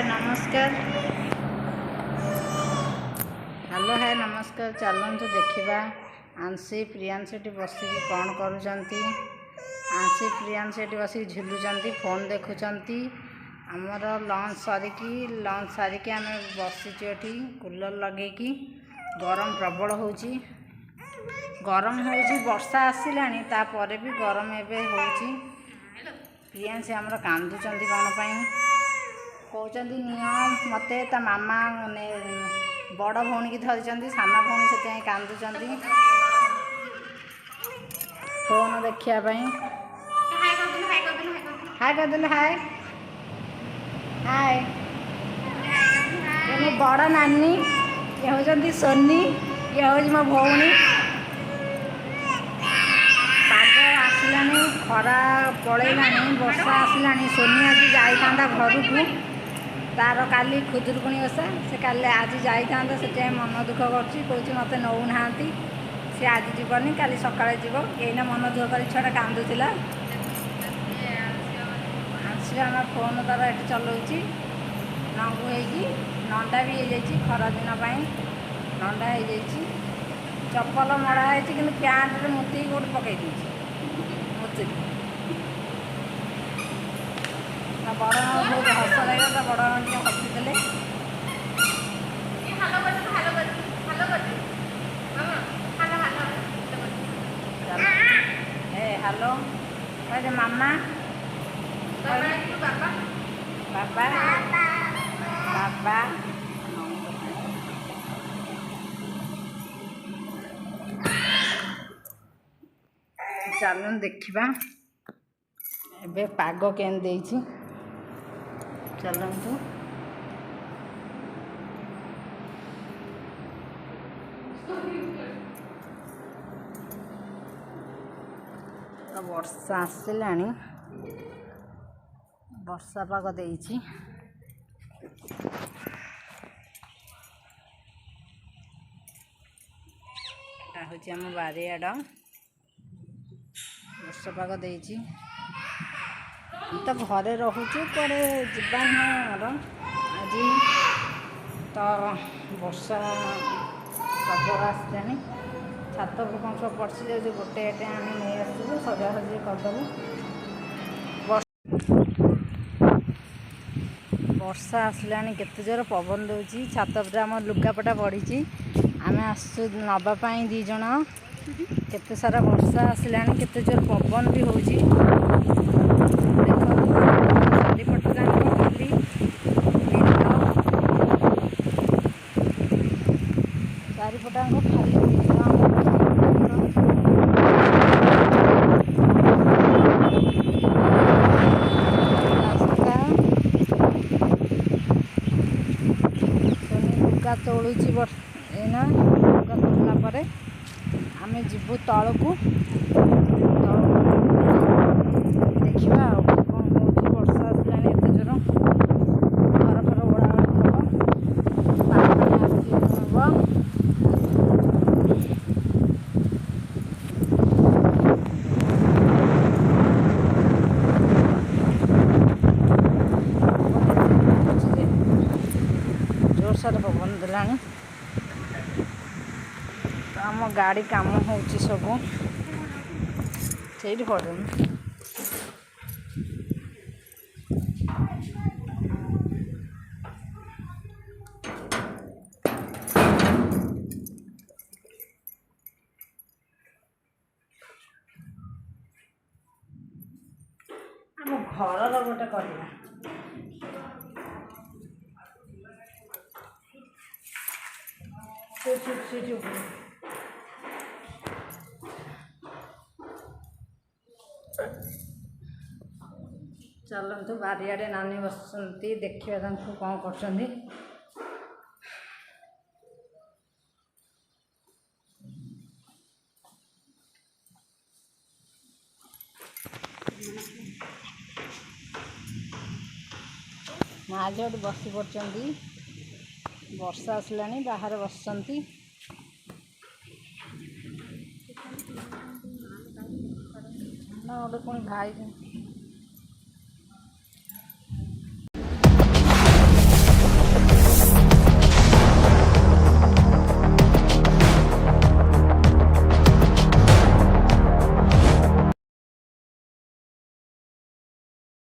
नमस्कार। Hello hi नमस्कार। चलतु देखा आंशी प्रियांशी बसिक कौन करुँच। आंशी प्रियांशी बस झुलुंट फोन देखुं। आमर लंच सारिकी आम बसीचु ये कूलर लगे गरम प्रबल हो वर्षा आसला भी गरम एवं प्रियांशी आमर कांदुंच कौन कहते नियम मत मामा ने बड़ भौणी की धरी सान भौणी से कांदुंच फोन देखापी। हाय करदेलु हाय हाय। ये मो बड़ नानी ये हूँ सोनी ये हूँ मो भौणी। पाग आसला खरा पलैला वर्षा आसला। सोनी आज जाता घर को तार काली खुदुरकुणी ओषा से काली आज जाता से मन दुख कर मत नौना सी आज जीवनी काली सकाଳେ जीव। एना मन दुख कर छुआ कांदुला आंशी आम फोन तार ये चलाऊँच नंगू नंडा भी हो खरा दिन नंडा हो चप्पल मड़ा है कि प्यांट मुति गोटे पकई मुति बड़ बहुत हस लगे बड़ हसीदे हेलो कहे मामा बाबा बाबा। चलन देखा ए पाग के चलतु वर्षा आसला वर्षा पाग देछि। हूँ आम बारियाड वर्षा पाग देछि। तो घरे रोचु कड़े जावार आज तो वर्षा प्रबल आसला छात कौन सब पड़ी जाए गोटे आम नहीं आसू सजासजी करदेबू। वर्षा आसला केते जोर पवन दूची छात पर आम लुगापटा पड़ी आम आसु नापाई दीज केते सारा वर्षा आसला केते जोर पवन भी होची। चारिपट खाली चारिपटाक खाली लुगा तोलुची एना लुगा तोड़ला परे आम जीवु तल को देखा कौन हो वर्षा आसला एत जोर घर फर ओढ़ा हम पानी हम जोरसोर पवन देला। आम गाड़ी काम हो सब से पड़े आम घर गोटे करवा चलतु बारियाड़े नानी बसती देखिए कौन कर। माँ झी बस पड़ती वर्षा आसला बाहर बस गोटे पुणी भाई